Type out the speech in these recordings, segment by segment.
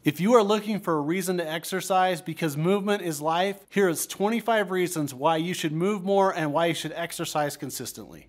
If you are looking for a reason to exercise because movement is life, here is 25 reasons why you should move more and why you should exercise consistently.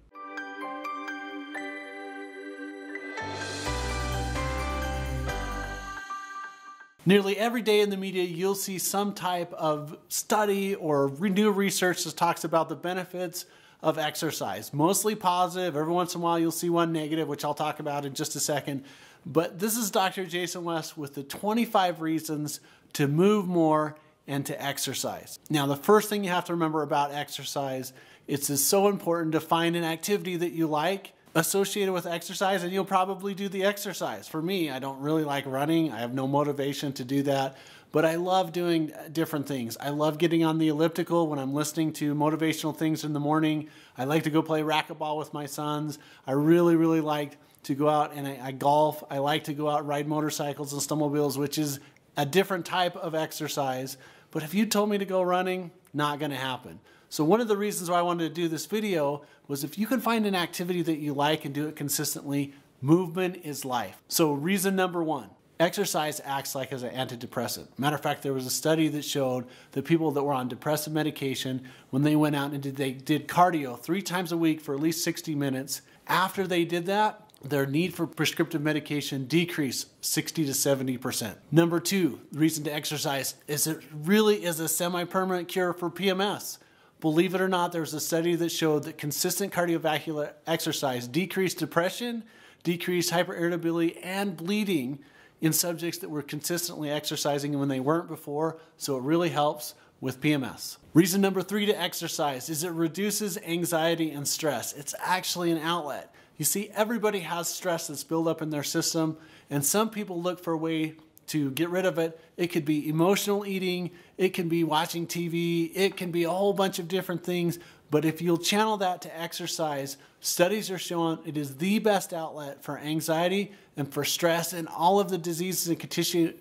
Nearly every day in the media, you'll see some type of study or new research that talks about the benefits of exercise. Mostly positive. Every once in a while, you'll see one negative, which I'll talk about in just a second. But this is Dr. Jason West with the 25 reasons to move more and to exercise. Now, the first thing you have to remember about exercise, it's so important to find an activity that you like associated with exercise, and you'll probably do the exercise. For me, I don't really like running. I have no motivation to do that, but I love doing different things. I love getting on the elliptical when I'm listening to motivational things in the morning. I like to go play racquetball with my sons. I really like to go out and I golf. I like to go out and ride motorcycles and snowmobiles, which is a different type of exercise. But if you told me to go running, not gonna happen. So one of the reasons why I wanted to do this video was if you can find an activity that you like and do it consistently, movement is life. So reason number one, exercise acts like as an antidepressant. Matter of fact, there was a study that showed that people that were on depressive medication, when they went out and they did cardio 3 times a week for at least 60 minutes, after they did that, their need for prescriptive medication decreased 60 to 70%. Number two, the reason to exercise is it really is a semi-permanent cure for PMS. Believe it or not, there's a study that showed that consistent cardiovascular exercise decreased depression, decreased hyperirritability, and bleeding in subjects that were consistently exercising when they weren't before, so it really helps with PMS. Reason number 3 to exercise is it reduces anxiety and stress. It's actually an outlet. You see, everybody has stress that's built up in their system, and some people look for a way to get rid of it. It could be emotional eating, it can be watching TV, it can be a whole bunch of different things, but if you'll channel that to exercise, studies are showing it is the best outlet for anxiety and for stress and all of the diseases and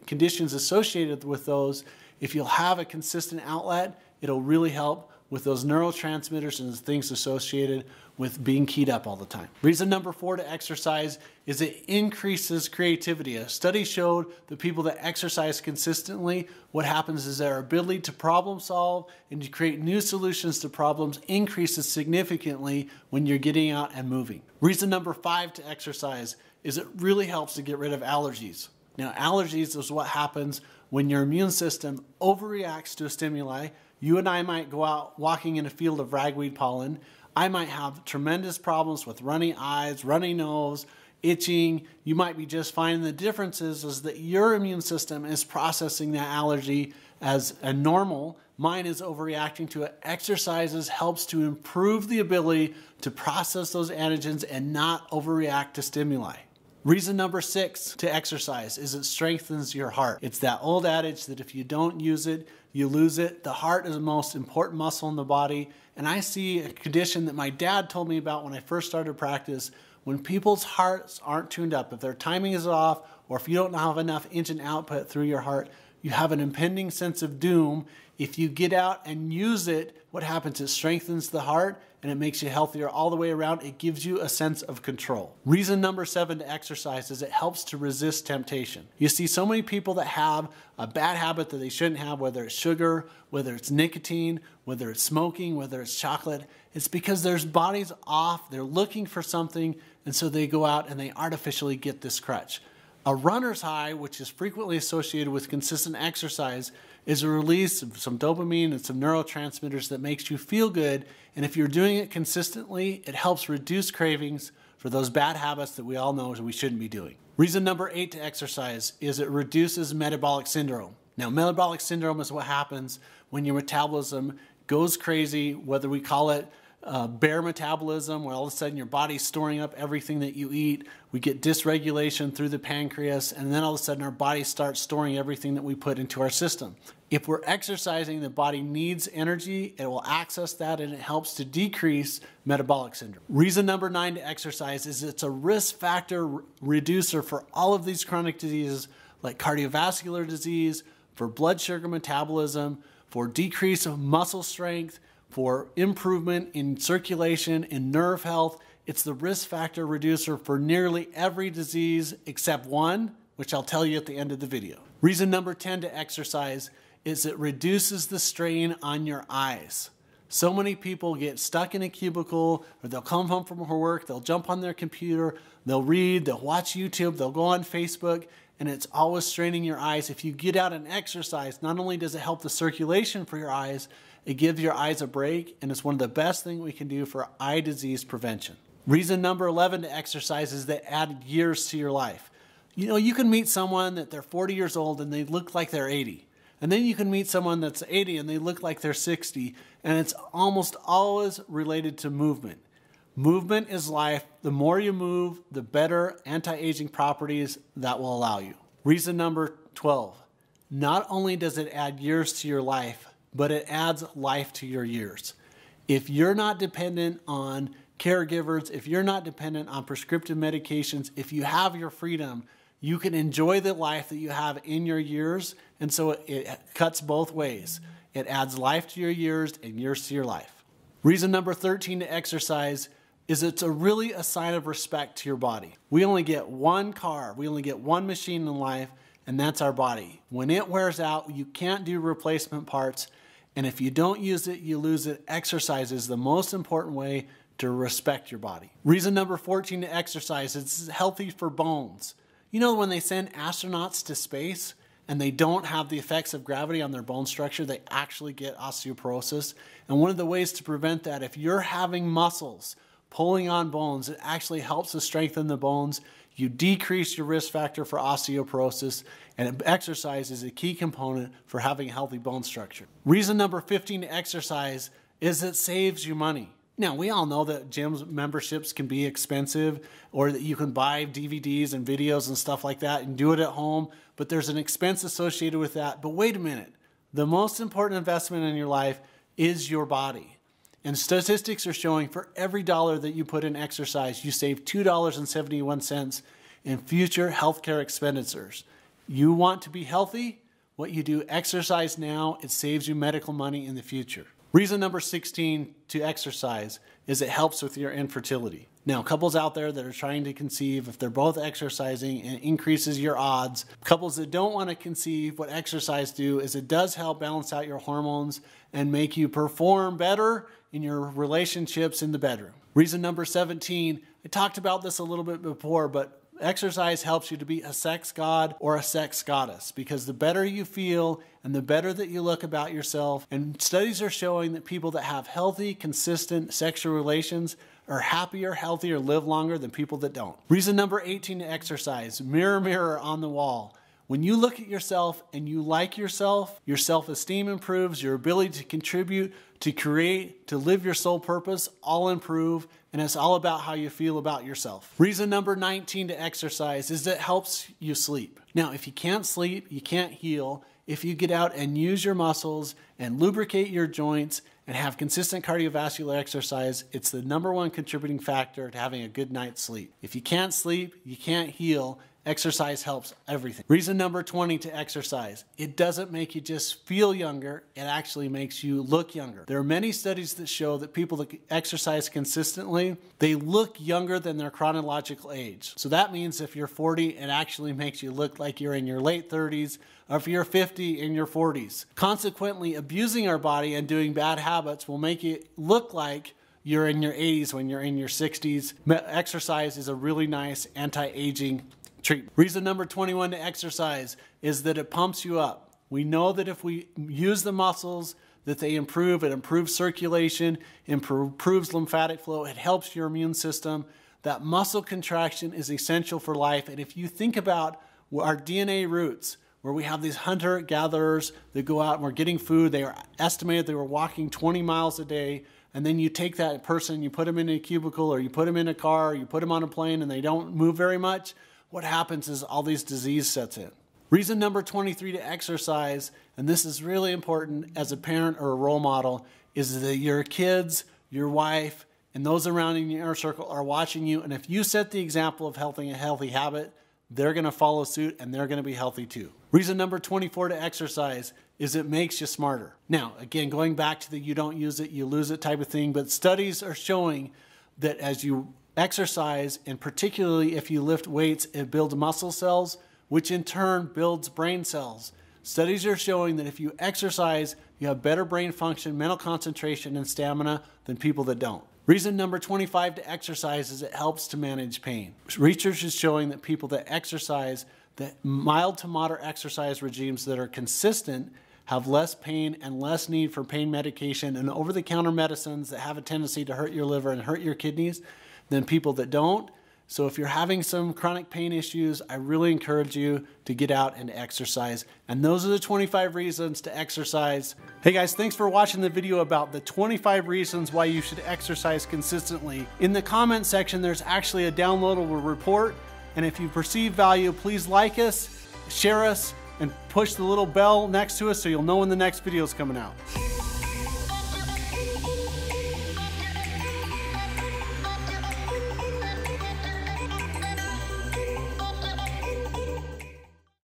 conditions associated with those. If you'll have a consistent outlet, it'll really help with those neurotransmitters and things associated with being keyed up all the time. Reason number 4 to exercise is it increases creativity. A study showed that people that exercise consistently, what happens is their ability to problem solve and to create new solutions to problems increases significantly when you're getting out and moving. Reason number 5 to exercise is it really helps to get rid of allergies. Now, allergies is what happens when your immune system overreacts to a stimuli. You and I might go out walking in a field of ragweed pollen. I might have tremendous problems with runny eyes, runny nose, itching. You might be just fine. The difference is that your immune system is processing that allergy as a normal. Mine is overreacting to it. Exercises helps to improve the ability to process those antigens and not overreact to stimuli. Reason number 6 to exercise is it strengthens your heart. It's that old adage that if you don't use it, you lose it. The heart is the most important muscle in the body. And I see a condition that my dad told me about when I first started practice. When people's hearts aren't tuned up, if their timing is off, or if you don't have enough engine output through your heart, you have an impending sense of doom. If you get out and use it, what happens? It strengthens the heart and it makes you healthier all the way around. It gives you a sense of control. Reason number 7 to exercise is it helps to resist temptation. You see so many people that have a bad habit that they shouldn't have, whether it's sugar, whether it's nicotine, whether it's smoking, whether it's chocolate. It's because their body's off, they're looking for something, and so they go out and they artificially get this crutch. A runner's high, which is frequently associated with consistent exercise, is a release of some dopamine and some neurotransmitters that makes you feel good. And if you're doing it consistently, it helps reduce cravings for those bad habits that we all know we shouldn't be doing. Reason number 8 to exercise is it reduces metabolic syndrome. Now, metabolic syndrome is what happens when your metabolism goes crazy, whether we call it bear metabolism, where all of a sudden your body's storing up everything that you eat. We get dysregulation through the pancreas, and then all of a sudden our body starts storing everything that we put into our system. If we're exercising, the body needs energy, it will access that, and it helps to decrease metabolic syndrome. Reason number 9 to exercise is it's a risk factor reducer for all of these chronic diseases like cardiovascular disease, for blood sugar metabolism, for decrease of muscle strength, for improvement in circulation, in nerve health. It's the risk factor reducer for nearly every disease except one, which I'll tell you at the end of the video. Reason number 10 to exercise is it reduces the strain on your eyes. So many people get stuck in a cubicle, or they'll come home from work, they'll jump on their computer, they'll read, they'll watch YouTube, they'll go on Facebook, and it's always straining your eyes. If you get out and exercise, not only does it help the circulation for your eyes, it gives your eyes a break, and it's one of the best things we can do for eye disease prevention. Reason number 11 to exercise is that add years to your life. You know, you can meet someone that they're 40 years old and they look like they're 80. And then you can meet someone that's 80 and they look like they're 60, and it's almost always related to movement. Movement is life. The more you move, the better anti-aging properties that will allow you. Reason number 12, not only does it add years to your life, but it adds life to your years. If you're not dependent on caregivers, if you're not dependent on prescriptive medications, if you have your freedom, you can enjoy the life that you have in your years, and so it cuts both ways. It adds life to your years and years to your life. Reason number 13 to exercise is it's really a sign of respect to your body. We only get one car, we only get one machine in life, and that's our body. When it wears out, you can't do replacement parts, and if you don't use it, you lose it. Exercise is the most important way to respect your body. Reason number 14 to exercise is it's healthy for bones. You know, when they send astronauts to space and they don't have the effects of gravity on their bone structure, they actually get osteoporosis. And one of the ways to prevent that, if you're having muscles pulling on bones, it actually helps to strengthen the bones. You decrease your risk factor for osteoporosis, and exercise is a key component for having a healthy bone structure. Reason number 15 to exercise is it saves you money. Now, we all know that gym memberships can be expensive, or that you can buy DVDs and videos and stuff like that and do it at home, but there's an expense associated with that. But wait a minute, the most important investment in your life is your body. And statistics are showing for every dollar that you put in exercise, you save $2.71 in future healthcare expenditures. You want to be healthy? What you do, exercise now, it saves you medical money in the future. Reason number 16 to exercise is it helps with your infertility. Now, couples out there that are trying to conceive, if they're both exercising, it increases your odds. Couples that don't want to conceive, what exercise do is it does help balance out your hormones and make you perform better in your relationships in the bedroom. Reason number 17, I talked about this a little bit before, but exercise helps you to be a sex god or a sex goddess, because the better you feel and the better that you look about yourself, and studies are showing that people that have healthy, consistent sexual relations are happier, healthier, live longer than people that don't. Reason number 18 to exercise, mirror, mirror on the wall. When you look at yourself and you like yourself, your self-esteem improves, your ability to contribute, to create, to live your soul purpose, all improve, and it's all about how you feel about yourself. Reason number 19 to exercise is it helps you sleep. Now, if you can't sleep, you can't heal. If you get out and use your muscles and lubricate your joints and have consistent cardiovascular exercise, it's the #1 contributing factor to having a good night's sleep. If you can't sleep, you can't heal, exercise helps everything. Reason number 20 to exercise. It doesn't make you just feel younger, it actually makes you look younger. There are many studies that show that people that exercise consistently, they look younger than their chronological age. So that means if you're 40, it actually makes you look like you're in your late 30s, or if you're 50, in your 40s. Consequently, abusing our body and doing bad habits will make it look like you're in your 80s when you're in your 60s. Exercise is a really nice anti-aging treatment. Reason number 21 to exercise is that it pumps you up. We know that if we use the muscles, that they improve. It improves circulation, improves lymphatic flow. It helps your immune system. That muscle contraction is essential for life. And if you think about our DNA roots, where we have these hunter-gatherers that go out and we're getting food, they are estimated they were walking 20 miles a day, and then you take that person, you put them in a cubicle, or you put them in a car, or you put them on a plane, and they don't move very much, what happens is all these disease sets in. Reason number 23 to exercise, and this is really important as a parent or a role model, is that your kids, your wife, and those around in your inner circle are watching you, and if you set the example of a healthy habit, they're going to follow suit and they're going to be healthy too. Reason number 24 to exercise is it makes you smarter. Now, again, going back to the you don't use it, you lose it type of thing, but studies are showing that as you exercise, and particularly if you lift weights, it builds muscle cells, which in turn builds brain cells. Studies are showing that if you exercise, you have better brain function, mental concentration, and stamina than people that don't. Reason number 25 to exercise is it helps to manage pain. Research is showing that people that exercise, that mild to moderate exercise regimes that are consistent, have less pain and less need for pain medication and over-the-counter medicines that have a tendency to hurt your liver and hurt your kidneys than people that don't. So if you're having some chronic pain issues, I really encourage you to get out and exercise. And those are the 25 reasons to exercise. Hey guys, thanks for watching the video about the 25 reasons why you should exercise consistently. In the comment section, there's actually a downloadable report. And if you perceive value, please like us, share us, and push the little bell next to us so you'll know when the next video is coming out.